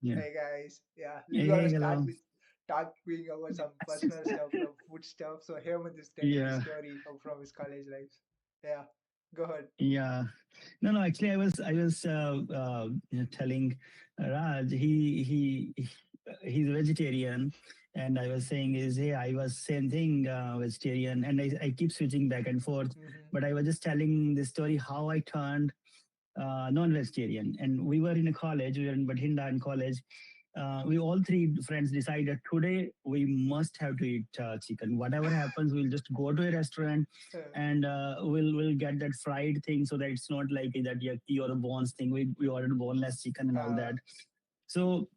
Yeah. Hey guys, yeah, we're Hey, gonna hey, start hello. with talking about some personal stuff, some food stuff. So Hemant is telling his Yeah, story from his college life. Yeah, go ahead. yeah. No, no. Actually, telling Raj he's a vegetarian, and I was saying is hey, I was same thing, vegetarian, and I keep switching back and forth. Mm-hmm. But I was just telling the story how I turned non-vegetarian, and we were in a college. We were in Bathinda in college. We all three friends decided today we must have to eat chicken. Whatever happens, we'll just go to a restaurant and we'll get that fried thing so that it's not like that yucky or the bones thing. We ordered boneless chicken and all uh, that. So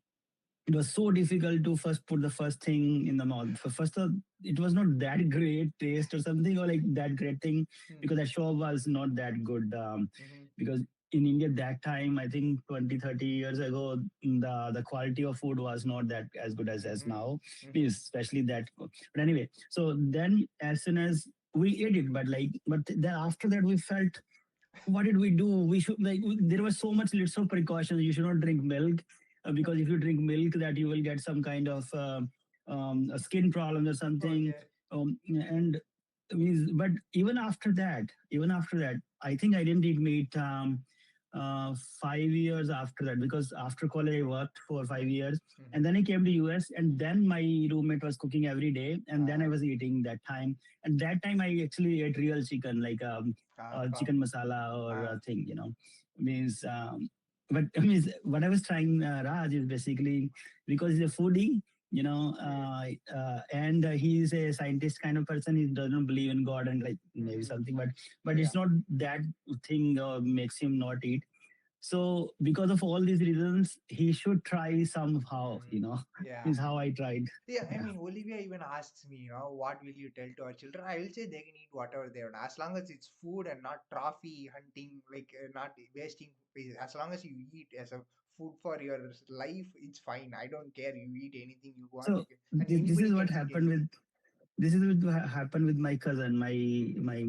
it was so difficult to first put the first thing in the mouth. First, it was not that great taste or something or like that great thing because mm-hmm. that show was not that good. Mm-hmm. Because in India that time, I think 20, 30 years ago, the quality of food was not that as good as Mm-hmm. now, Mm-hmm. especially that. But anyway, so then as soon as we ate it, but then after that we felt what did we do? We should like there was so much list of precautions. You should not drink milk because if you drink milk, that you will get some kind of a skin problem or something. Okay. And but even after that, I think I didn't eat meat 5 years after that because after college I worked for Mm-hmm. 5 years and Mm-hmm. then I came to US and then my roommate was cooking every day and then I Uh, was eating that time and that time I actually ate real chicken like from chicken masala or uh, thing, means. But I mean, what I was trying, Raj, is basically because he's a foodie, yeah. and he's a scientist kind of person. He doesn't believe in God and like maybe Mm-hmm. something, but Yeah. it's not that thing makes him not eat. So because of all these reasons, he should try somehow. Mm-hmm. Yeah. Is how I tried. Yeah, I Yeah. mean, Olivia even asks me, what will you tell to our children? I will say they can eat whatever they want, as long as it's food and not trophy hunting, like not wasting. As long as you eat as a food for your life, it's fine. I don't care. You eat anything you want, So and this anybody is what can eat happened anything. with this is what happened with my cousin, my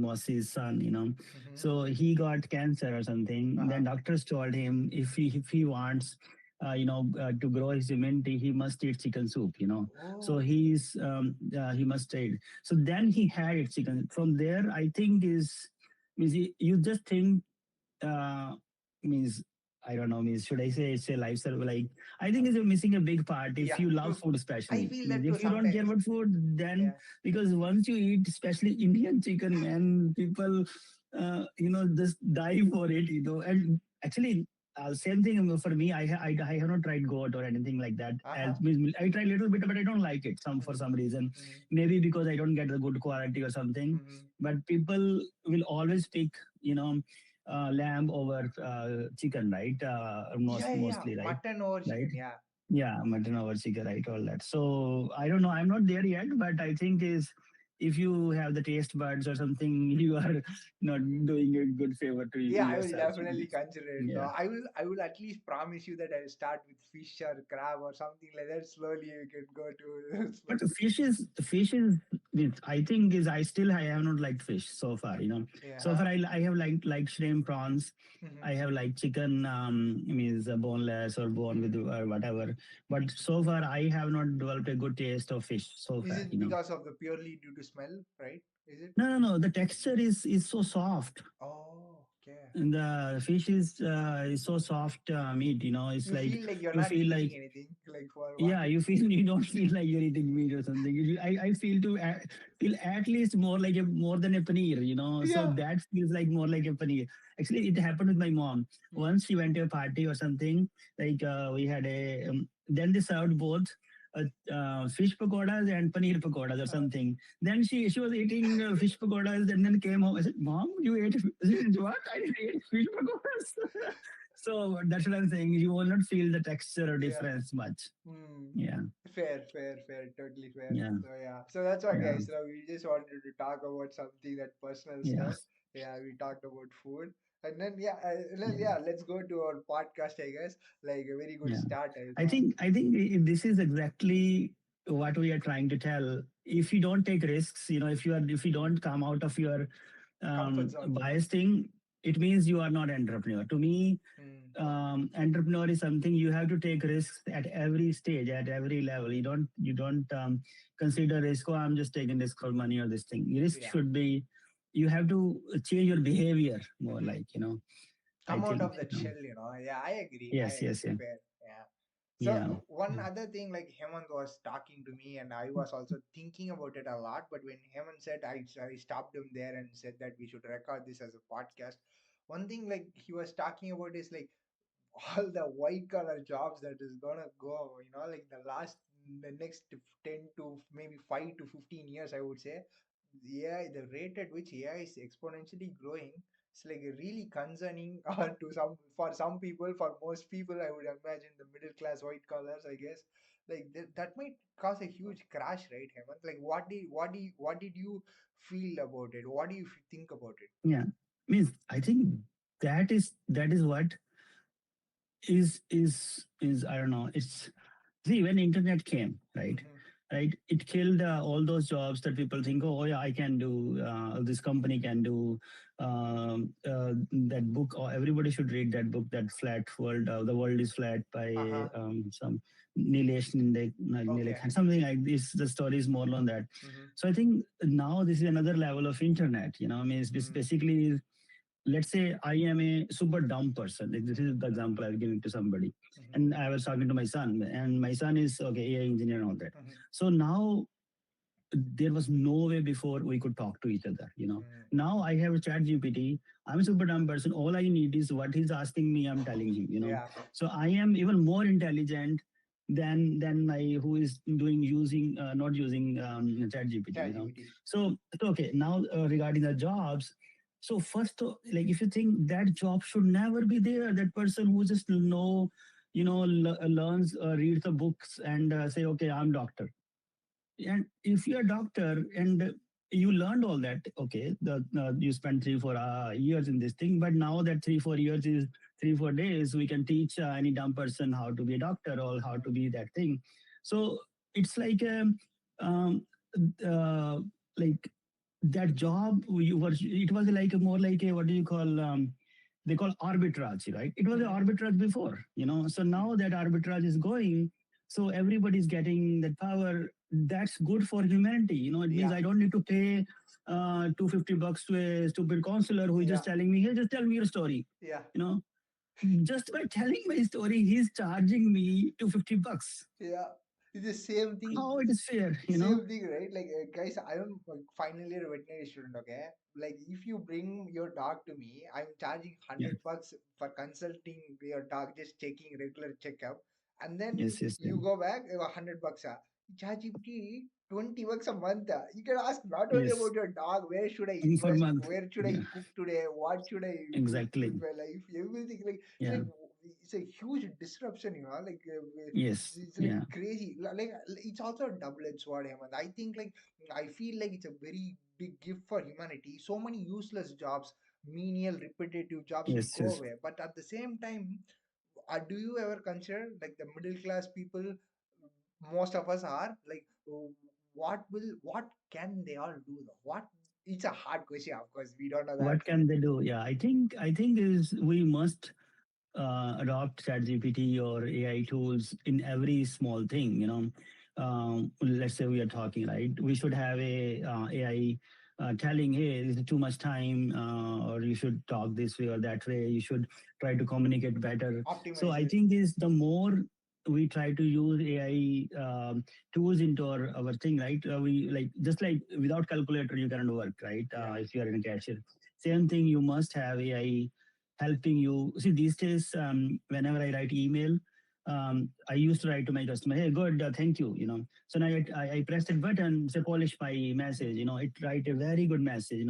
Mossy's son. Mm-hmm. So he got cancer or something. Uh-huh. Then doctors told him if he wants, to grow his immunity, he must eat chicken soup. So Oh, he must eat. So then he had it chicken. From there, I think means you just think means I don't know, means should I say it's a lifestyle? Like I think it's missing a big part if yeah. you love food, especially. I feel Means that too if you don't care sometimes. about food, then Yeah. because once you eat, especially Indian chicken, man, people just die for it, and actually. Same thing for me. I have not tried goat or anything like that. Uh-huh. As means I try a little bit, but I don't like it. Some for Mm-hmm. some reason, Mm-hmm. maybe because I don't get the good quality or something. Mm-hmm. But people will always pick, you know, lamb over chicken, right? Yeah, yeah. Mostly, right? Mutton or Right? chicken. Yeah. Yeah, mutton over chicken, right? All that. So I don't know. I'm not there yet, but I think is if you have the taste buds or something, you are not Mm-hmm. doing a good favor to Yeah, I will yourself. definitely consider it. Yeah. I will at least promise you that I'll start with fish or crab or something like that. Slowly you can go to But slowly. the fish is I think is I have not liked fish so far. So Yeah. far I have liked shrimp, prawns. Mm-hmm. I have liked chicken, means boneless or bone with Mm-hmm. or whatever. But so far I have not developed a good taste of fish so Is far. it because of the purely due to smell, right? Is it? No, no, no. The texture is so soft. Oh, okay. And the fish is so soft meat. It's You like feel like you're you not feel like eating anything, like for one. yeah, you feel you don't feel like you're eating meat or something. I feel feel at least more than a paneer, so Yeah. that feels like more like a paneer. Actually, it happened with my mom. Mm-hmm. Once she went to a party or something, like we had then they served both fish pakoras and paneer pakoras or something. Then she was eating fish pakoras and then came home. I said, "Mom, you ate what? I didn't eat fish pakoras." So that's what I'm saying. You will not feel the texture or Yeah. difference much. Hmm. Yeah, Fair, totally fair. yeah, So yeah, so that's what, yeah, guys. So we just wanted to talk about something that personal yeah, stuff. Yeah, we talked about food, and then yeah, let's go to our podcast. I guess like a very good yeah. start. I I thought. think I think this is exactly what we are trying to tell. If you don't take risks, if you don't come out of your Comfort zone. bias thing, it means you are not entrepreneur. To me, Mm. entrepreneur is something you have to take risks at every stage, at every level. You don't consider risk. Oh, I'm just taking risk for money or this thing. Risk Yeah. should be, you have to change your behavior more. Mhm. Like, I Come out think, of that shell, you know. Yeah, I agree. I yes, yes, agree. yeah, Fair. Yeah. So yeah, one yeah, other thing, like Hemant was talking to me, and I was also thinking about it a lot. But when Hemant said, I stopped him there and said that we should record this as a podcast. One thing, like he was talking about, is like all the white collar jobs that is gonna go, you know, like the next 10 to maybe 5 to 15 years, I would say. Yeah, the rate at which AI is exponentially growing, it's like really concerning to some, for some people, for most people, I would imagine the middle class white collars, I guess. Like that might cause a huge crash, right, Hemant? Like what did you feel about it? What do you think about it? yeah. Means I think that is what is I don't know. It's, see, when internet came, right? Mm-hmm. Right, it killed all those jobs that people think, oh yeah, I can do. This company can do that book. Or everybody should read that book, that Flat World. The World is Flat by Uh-huh. some Nilesh Okay. Nilekhan, something like this. The story is more on that. Mm-hmm. So I think now this is another level of internet. I mean, it's Mm-hmm. basically, let's say I am a super dumb person. Like, this is the example I'll give it to somebody. Mm-hmm. And I was talking to my son, and my son is okay, AI engineer and all that. Mm-hmm. So now there was no way before we could talk to each other. Mm-hmm. Now I have a chat GPT. I'm a super dumb person. All I need is what he's asking me, I'm telling him. Yeah. So I am even more intelligent than my who is doing using not using chat GPT. ChatGPT. So okay, now regarding the jobs. So first, like, if you think that job should never be there, that person who just learns, reads the books and say, okay, I'm doctor. And if you're a doctor and you learned all that, okay, you spent 3 4 years in this thing, but now that 3 4 years is 3 4 days, we can teach any dumb person how to be a doctor or how to be that thing. So it's like um, uh, like that job it was like a more like a, what do you call, they call arbitrage, right? It was an Mm-hmm. arbitrage before. So now that arbitrage is going, so everybody's getting that power. That's good for humanity. It means Yeah. I don't need to pay $250 to a stupid counselor who is Yeah. just telling me, hey, just tell me your story. Yeah. You know, just by telling my story, he's charging me $250. Yeah. It's the same thing. How it is fair? Same thing, right? Like, guys, I am final year veterinary student. Okay, like if you bring your dog to me, I'm charging Yeah. $100 for consulting your dog, just checking regular checkup, and then Yes, yes, yeah. you go back $100. ChatGPT $20 a month. You can ask not only Yes. about your dog, where should I And for invest, month. where should I Yeah, cook today, what should I do exactly. with my life, everything. Like it's Yeah. like it's a huge disruption, you know. Like Yes. it's like Yeah. crazy. Like it's also a double-edged sword, Hemant. I think like I feel like it's a very big gift for humanity. So many useless jobs, menial, repetitive jobs will Yes, go yes. away. But at the same time, do you ever consider like the middle class people? Most of us are like, what can they all do though? What? It's a hard question. Of course, we don't know the What answer. can they do? Yeah, I think is we must adopt ChatGPT or AI tools in every small thing. Let's say we are talking, right? We should have a AI telling, hey, this is too much time, or you should talk this way or that way. You should try to communicate better. So Optimize I it. think is the more we try to use AI tools into our thing, right? We like, just like without calculator you cannot work, right? Yeah. If you are in a cashier, same thing, you must have AI helping you. See, these days, whenever I write email, I used to write to my customer, hey, good, thank you. So now I press that button, say, polish my message. It write a very good message.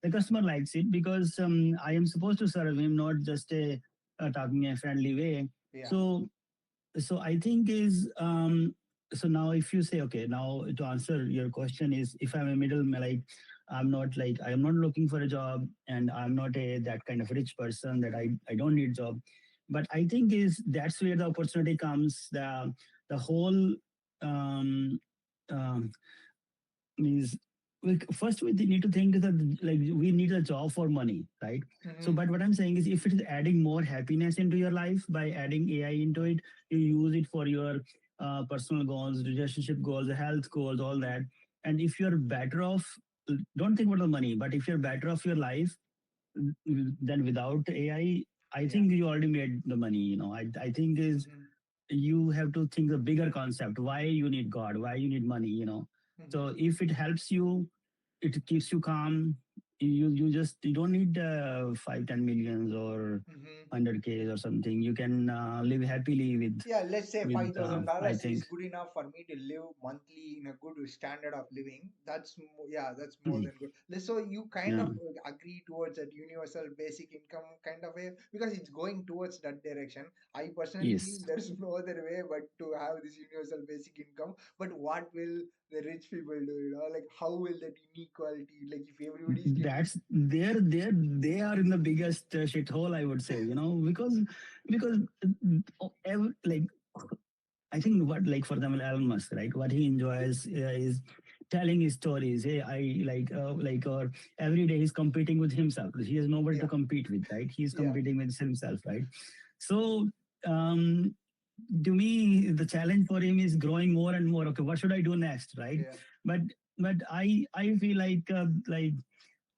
The customer likes it because I am supposed to serve him, not just talking in a friendly way. Yeah. So I think is so now if you say, okay, now to answer your question is, if I'm a middle, like, I am not looking for a job, and I'm not a that kind of rich person that I don't need job. But I think is that's where the opportunity comes. The whole um, um, means. first we need to think that like we need a job for money, right? So Mm-hmm. but what I'm saying is if it is adding more happiness into your life by adding AI into it, you use it for your personal goals, relationship goals, health goals, all that. And if you're better off, don't think about the money, but if you're better off your life than without AI, I Yeah. think you already made the money. I think is Mm-hmm. you have to think the bigger concept, why you need God, why you need money. Mm-hmm. So if it helps you, it keeps you calm. You don't need 5-10 millions or Mm-hmm. 100K or something. You can live happily Yeah, let's say with five thousand I dollars is think. good enough for me to live monthly in a good standard of living. Yeah, that's more Mhm. than good. So you kind Yeah. of agree towards that universal basic income kind of way because it's going towards that direction. I personally feel Yes. there's no other way but to have this universal basic income. But what will the rich people do? Like how will that inequality? Like if everybody is getting. That's they are in the biggest shithole, I would say. Because like I think what, like for example, Elon Musk, right? What he enjoys is telling his stories. Hey, I or every day he's competing with himself. He has nobody to Yeah, compete with, right? He's yeah, competing with himself, right? So um, to me, the challenge for him is growing more and more. Okay, what should I do next, right? yeah, But I feel like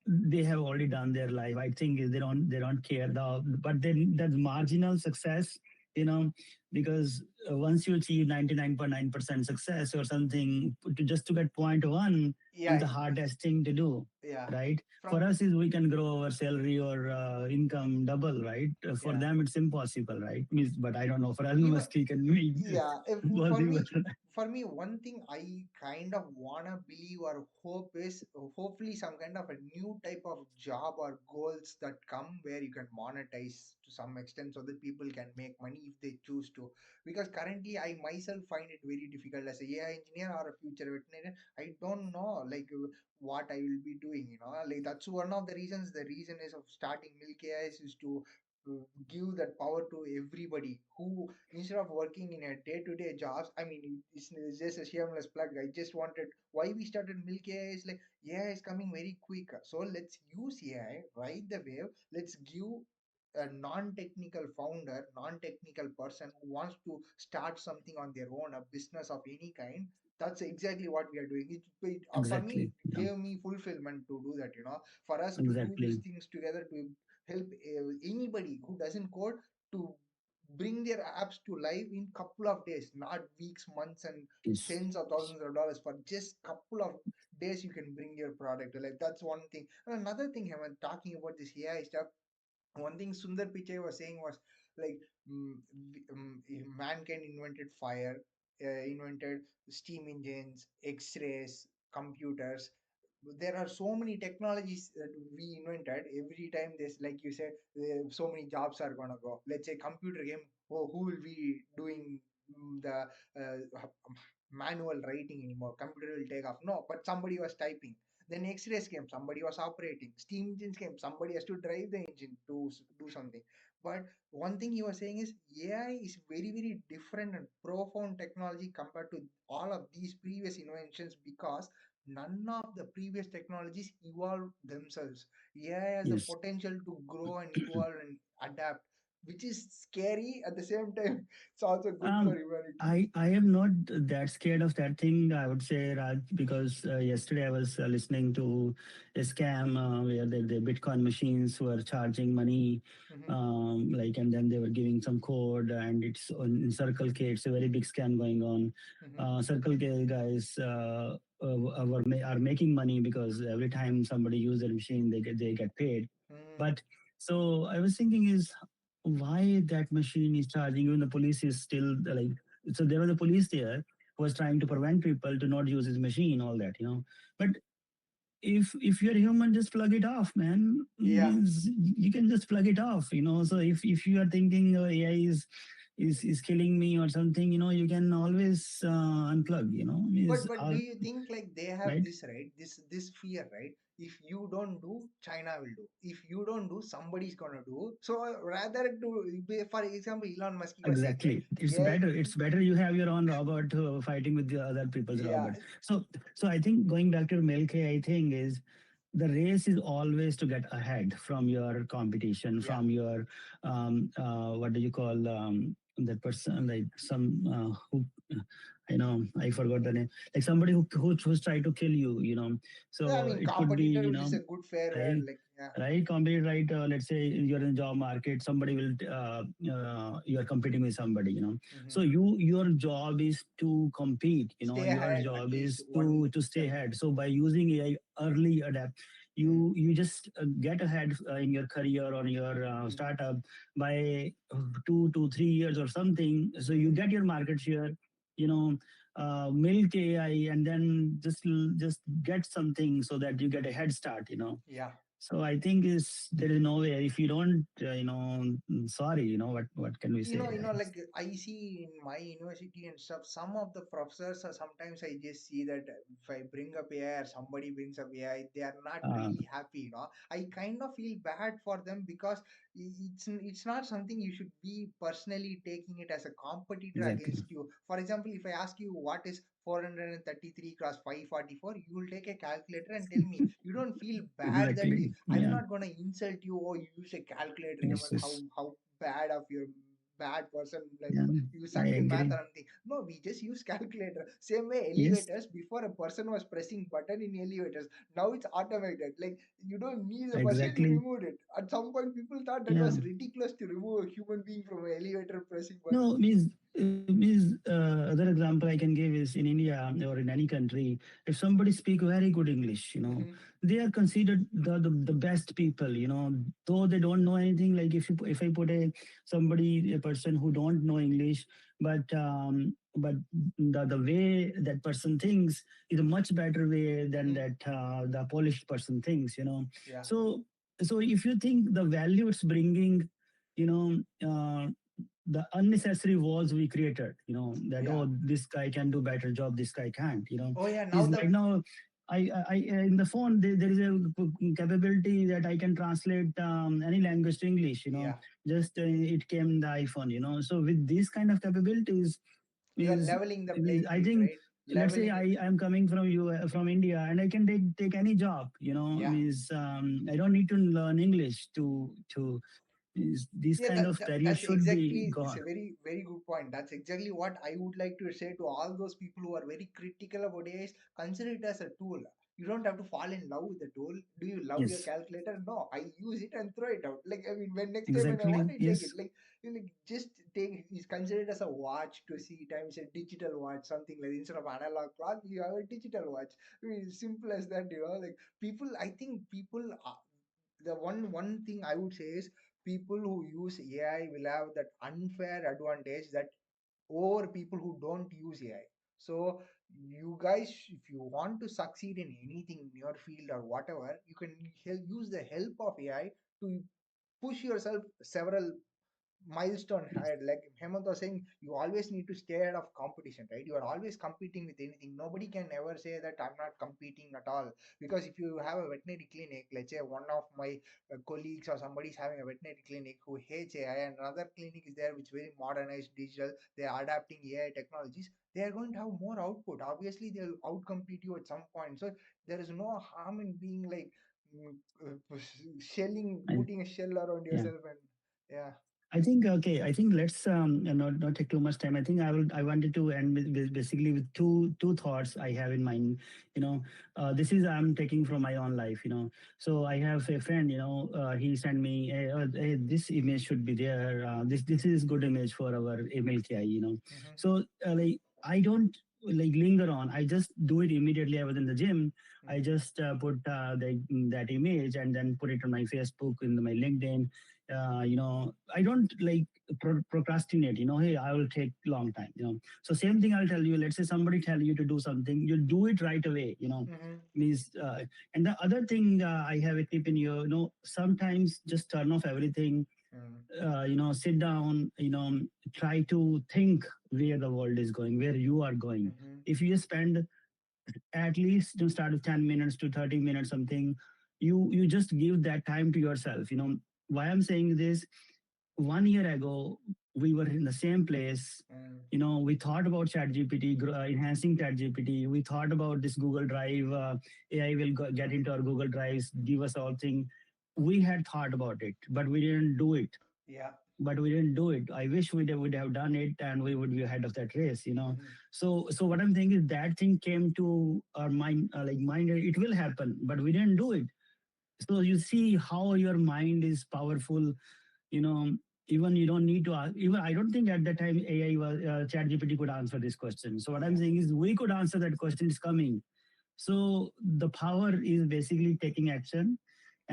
they have already done their life. I think they don't care but then that's marginal success, you know, because once you achieve 99.9% success or something, just to get point one is yeah, the hardest thing to do, yeah. right? For From us is we can grow our salary or income double, right? For yeah. them it's impossible, right? But I don't know, for Elon Even Musk he can be yeah, if, for possible. me for me one thing I kind of wanna believe or hope is hopefully some kind of a new type of job or goals that come where you can monetize to some extent so that people can make money if they choose to, because currently I myself find it very difficult as a AI engineer or a future veterinarian. I don't know like what I will be doing, like that's one of the reasons. The reason is of starting milk AIs is to give that power to everybody who instead of working in a day-to-day jobs. I mean it's just a shameless plug. I just wanted why we started milk AI is like AI is coming very quick, so let's use AI, ride the wave. Let's give a non-technical founder, non-technical person who wants to start something on their own, a business of any kind. That's exactly what we are doing. For me Exactly. it Yeah. gave me fulfillment to do that, for us to do these Exactly. things together to help anybody who doesn't code to bring their apps to life in couple of days, not weeks, months, and Yes. tens of thousands of dollars. For just couple of days you can bring your product to life. That's one thing. And another thing, I'm talking about this AI stuff. One thing Sundar Pichai was saying was like mankind invented fire, invented steam engines, X-rays, computers. There are so many technologies that we invented. Every time there's, like you said, so many jobs are gonna go. Let's say computer game. Oh, who will be doing the manual writing anymore? Computer will take off. No, but somebody was typing. Then X-rays came, somebody was operating. Steam engines came, somebody has to drive the engine to do something. But one thing you were saying is AI is very, very different and profound technology compared to all of these previous inventions because none of the previous technologies evolve themselves. AI has the Yes. potential to grow and evolve and adapt, which is scary at the same time. It's also good for Um, humanity. I am not that scared of that thing. I would say, Raj, because yesterday I was listening to a scam where the Bitcoin machines were charging money, Hmm. and then they were giving some code, and it's in Circle K. It's a very big scam going on. Hmm. Circle K guys are making money because every time somebody uses their machine, they get paid. Hmm. But so I was thinking is why that machine is charging you and the police is still like, so there was a police there who was trying to prevent people to not use his machine, all that. But if you're human, just plug it off, man. Yeah. Means you can just plug it off. So if you are thinking AI is killing me or something, you can always unplug, But means do you think like they have right. this right? This fear, right? if you don't do, China will do. If you don't do, somebody's gonna do. So rather to, for example, Elon Musk was saying, right? Exactly. It's Yeah, better. It's better you have your own robot fighting with the other people's yeah. robot. So I think going back to milk AI thing is the race is always to get ahead from your competition, Yeah. from your what do you call that person, like some who I know I forgot the name, like somebody who's trying to kill you, you know. Yeah, I So mean, it could be, competitor you is know, a good fair word. right, Like, yeah. right, compete, right. Let's say you're in the job market, somebody will you're competing with somebody, you know. Hmm. So your job is to compete, you know. Stay Your ahead at job least is one to stay step. ahead. So by using AI early adapt, Mm, you just get ahead in your career or your mm, startup by 2 to 3 years or something. So you mm. get your market share, you know, milk AI, and then just get something so that you get a head start, you know. Yeah. So I think is there is no way if you don't, sorry, you know what can we say? Like I see in my university and stuff, some of the professors are, sometimes I just see that if I bring up AI or somebody brings up AI, they are not Uh, really happy. I kind of feel bad for them because it's not something you should be personally taking it as a competitor exactly, against you. For example, if I ask you what is 433 cross 544, you will take a calculator and tell me. You don't feel bad that exactly. I'm Yeah. not gonna insult you or you use a calculator. I Yes, mean, yes. how bad of your bad person, like Yeah, you I suck in math agree. or anything. No, we just use calculator. Same way Yes, elevators, before a person was pressing button in elevators, now it's automated. Like you don't need the person, you exactly. removed it. At some point people thought that Yeah. was ridiculous to remove a human being from an elevator pressing No, buttons. other example I can give is in India or in any country, if somebody speak very good English, you know, Hmm. they are considered the best people, you know, though they don't know anything. Like if I put a person who don't know English, but the way that person thinks is a much better way than Hmm. that the polished person thinks, you know. Yeah. So so if you think the value it's bringing, you know. The unnecessary walls we created, you know, that Yeah. oh this guy can do better job, this guy can't, you know, Oh yeah, now is the right now I in the phone there is a capability that I can translate any language to English, you know, yeah, just it came in the iPhone, you know. So with these kind of capabilities you are is, leveling the is playing I field, think, right? let's say Leveling it. I am coming from you from India and I can take any job, you know, Yeah. means I don't need to learn English to is these Yeah, kind of barriers that's should be exactly, it's a gone. very, very good point. That's exactly what I would like to say to all those people who are very critical about AI. Consider it as a tool. You don't have to fall in love with the tool. Do you love your Yes, calculator? No, I use it and throw it out. Like, I mean, when next time when I want, exactly. I take it. Yes, Like just take, it's considered as a watch to see times, a digital watch, something like, instead of analog clock, you have a digital watch. I mean, simple as that. Like people, I think people, the one thing I would say is people who use AI will have that unfair advantage that over people who don't use AI. So you guys, if you want to succeed in anything in your field or whatever, you can use the help of AI to push yourself several milestone yes, ahead. Like Hemant was saying, you always need to stay ahead of competition, right? You are always competing with anything. Nobody can ever say that I'm not competing at all. Because if you have a veterinary clinic, let's say one of my colleagues or somebody is having a veterinary clinic who hates AI, and another clinic is there which is very modernized digital, they are adapting AI technologies, they are going to have more output. Obviously they'll outcompete you at some point. So there is no harm in being like, mm, shelling, I, putting a shell around yeah. yourself. And yeah. I think okay. I think let's not take too much time. I think I wanted to end with basically with two thoughts I have in mind. You know, this is I'm taking from my own life. You know, so I have a friend. You know, he sent me hey, this image should be there. This is good image for our email KI. You know, Mhm. so like I don't like linger on. I just do it immediately. I was in the gym. I Mhm. just put that image and then put it on my Facebook, in my LinkedIn. You know, I don't like procrastinate, you know. Hey, I will take long time, you know. So same thing I'll tell you, let's say somebody tell you to do something, you do it right away, you know. Mhm. Means and the other thing I have a tip in you know, sometimes just turn off everything, Mhm. you know, sit down, you know, try to think where the world is going, where you are going. Mhm. If you spend at least to start with 10 minutes to 30 minutes something, you just give that time to yourself. Why I'm saying this, 1 year ago we were in the same place. Mm. We thought about chat gpt, enhancing chat gpt. We thought about this Google Drive. AI will get into our Google Drives, give us all thing. We had thought about it, but we didn't do it. Yeah. I wish would have done it, and we would be ahead of that race. Hmm. So what I'm thinking is that thing came to our mind, like mind, it will happen, but we didn't do it. So you see how your mind is powerful. you know Even you don't need to ask. Even I don't think at that time AI was, chat gpt could answer this question. So what I'm Yeah. saying is we could answer that question. Is coming. So the power is basically taking action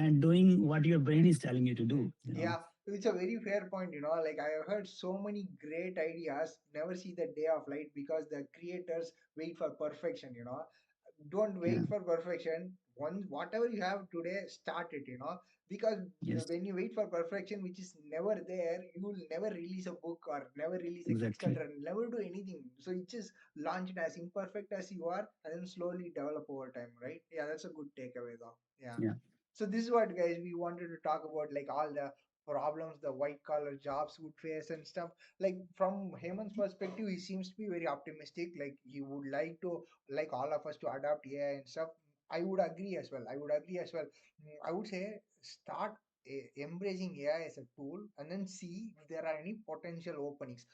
and doing what your brain is telling you to Mm. do. Yeah, it's a very fair point. Like I have heard so many great ideas never see the day of light because the creators wait for perfection. Don't Yeah. wait for perfection. Once whatever you have today, start it. Because Yes. when you wait for perfection, which is never there, you will never release a book or never release a Exactly. Kickstarter, never do anything. So it just launch it as imperfect as you are, and then slowly develop over time, right? Yeah, that's a good takeaway though. Yeah. Yeah. So this is what, guys, we wanted to talk about, like all the problems the white collar jobs would face and stuff. Like from Hemant's perspective, he seems to be very optimistic. Like he would like to, like all of us, to adopt AI and stuff. I would agree as well. I would agree as well. I would say start embracing AI as a tool and then see if there are any potential openings.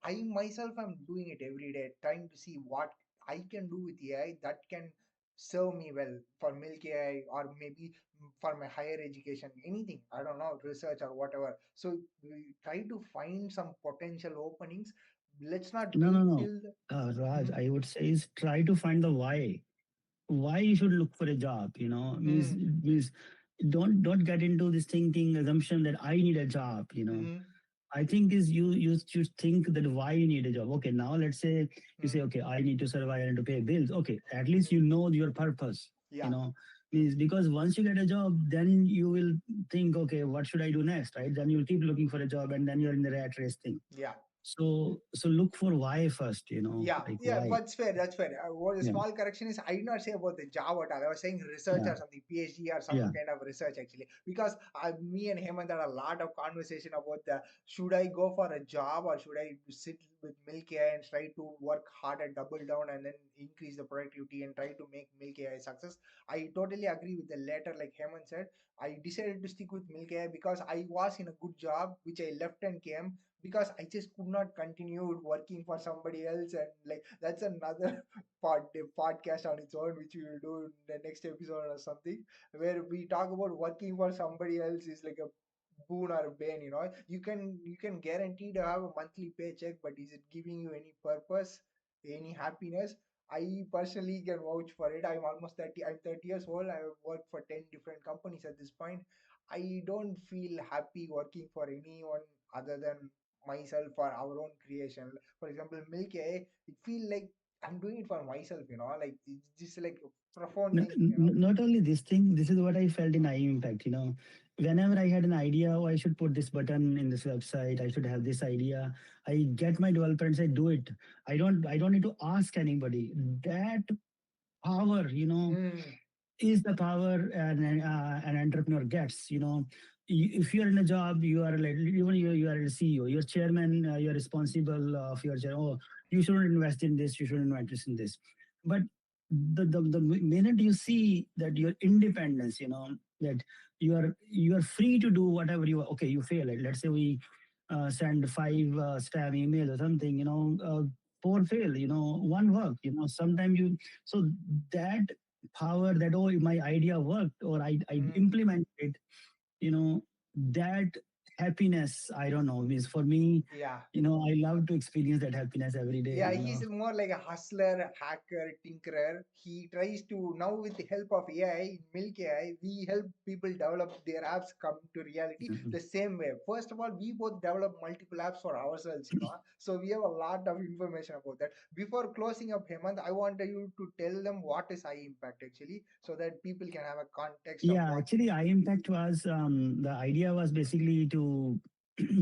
I myself am doing it every day, trying to see what I can do with AI that can serve me well for milk AI, or maybe for my higher education, anything, I don't know, research or whatever. So we try to find some potential openings. Let's not No, no, wait no. till the. Raj, Mhm. I would say is try to find the why you should look for a job. Mm. Means don't get into this thinking assumption that I need a job. Mhm. I think is you should think that why you need a job. Okay, now let's say you say, Mm. okay, I need to survive and to pay bills. Okay, at least Mhm. you know your purpose. You Yeah. know, means because once you get a job, then you will think, okay, what should I do next, right? Then you'll keep looking for a job, and then you're in the rat race thing. Yeah. So look for why first. Yeah, Like yeah, why. that's fair. That's fair. What a Yeah, small correction is, I did not say about the job at all. I was saying research yeah, or something, PhD or some yeah. kind of research actually. Because me and Hemant had a lot of conversation about the should I go for a job or should I sit with Milk AI and try to work hard and double down and then increase the productivity and try to make Milk AI a success. I totally agree with the latter, like Hemant said. I decided to stick with Milk AI because I was in a good job, which I left and came because I just could not continue working for somebody else, and like that's another podcast on its own, which we will do in the next episode or something, where we talk about working for somebody else is like a boon or a bane. You can guarantee to have a monthly paycheck, but is it giving you any purpose, any happiness? I personally can vouch for it. I'm almost 30. I'm 30 years old. I have worked for 10 different companies at this point. I don't feel happy working for anyone other than myself or our own creation. For example, Milk AI, it feel like I'm doing it for myself. Like it's just like a profound thing. Not only this thing, this is what I felt in impact. Whenever I had an idea, oh, I should put this button in this website, I should have this idea, I get my developer and say do it. I don't need to ask anybody. That power, Mm, is the power an entrepreneur gets. If you're in a job, you are like, even you are a CEO, you're chairman, you're responsible of your chair. Oh, you shouldn't invest in this, you shouldn't invest in this. But the minute you see that your independence, that you are free to do whatever you. Okay, you fail. Let's say we send five spam emails or something. Poor fail. One work. Sometimes you. So that power, that oh, my idea worked, or I mm. implemented it. You know that happiness, I don't know, is for me. Yeah. I love to experience that happiness every day. Yeah, he's more like a hustler, hacker, tinkerer. He tries to, now with the help of AI, Milk AI, we help people develop their apps come to reality Mhm. the same way. First of all, we both develop multiple apps for ourselves. So we have a lot of information about that. Before closing up, Hemant, I want you to tell them what is high impact actually, so that people can have a context of Yeah, what. actually, impact was, the idea was basically to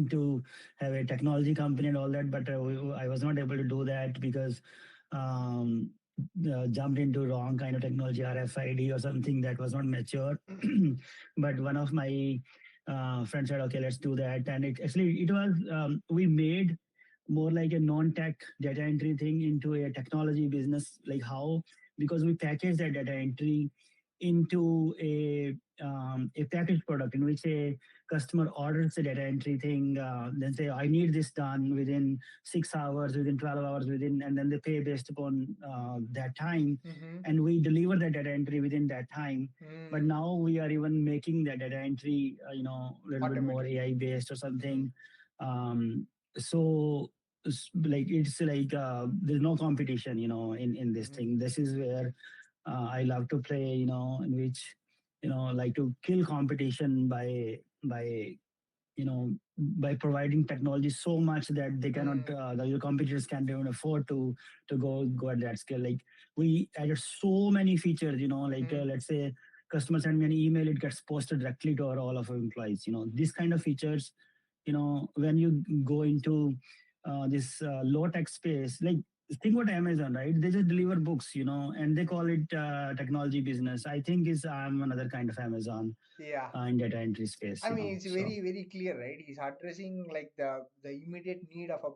to have a technology company and all that, but I was not able to do that because um, jumped into wrong kind of technology, RFID or something that was not mature. But one of my friends said, "Okay, let's do that." And it was we made more like a non-tech data entry thing into a technology business. Like how, because we package that data entry into a packaged product in which a customer orders the data entry thing, then say, I need this done within 6 hours, within 12 hours, within, and then they pay based upon that time. Mm-hmm. And we deliver the data entry within that time. But Mm. now we are even making the data entry, a little bit more Automated. AI based or Mm-hmm. something. So like it's like there's no competition, in this Mm-hmm. thing. This is where I love to play, in which like to kill competition by by providing technology so much that they cannot Mm. the competitors can't even afford to go at that scale. Like we added so many features, like Mm-hmm. let's say customer send me an email, it gets posted directly to all of our employees. This kind of features, when you go into this low tech space, like think about Amazon, right? They just deliver books, and they call it technology business. I think is I'm another kind of Amazon Yeah. in data entry space, I mean, it's so. very clear, right? He's addressing like the immediate need of a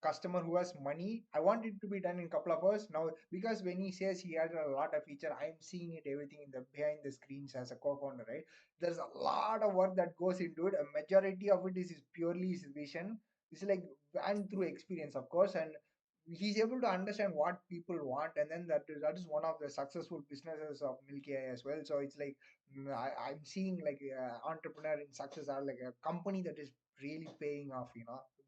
customer who has money. I want it to be done in couple of hours now, because when he says he has a lot of feature, I'm seeing it everything in the behind the screens as a co-founder, right? There's a lot of work that goes into it. A majority of it is purely his vision. It's like, and through experience, of course, and he's able to understand what people want, and then that is one of the successful businesses of Milky AI as well. So it's like, I'm seeing like entrepreneur in success are like a company that is really paying off,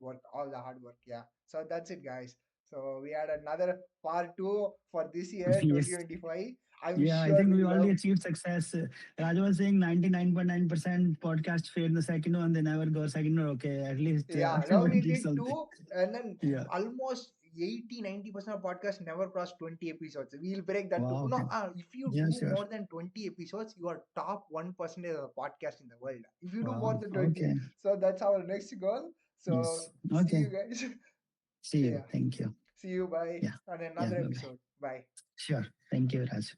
work, all the hard work. Yeah. So that's it, guys. So we had another part two for this year, Yes. 2025. I'm Yeah, I sure think we we already love. achieved success. Raja was saying 99.9% podcast failed in the second one, they never go second one. Okay, at least Yeah, now we we did did something. two, and then Yeah. almost 80-90% of podcasts never cross 20 episodes. We'll break that too. Wow. No, Okay. if you Yeah, do sure. more than 20 episodes, you are top 1% of the podcast in the world. If you do more Wow. than 20, Okay. so that's our next goal. So Yes. see Okay. you guys. See you. Yeah, Thank you. see you. Bye Yeah. on Yeah. another Bye bye. episode. Bye. Sure. Thank you, Raj.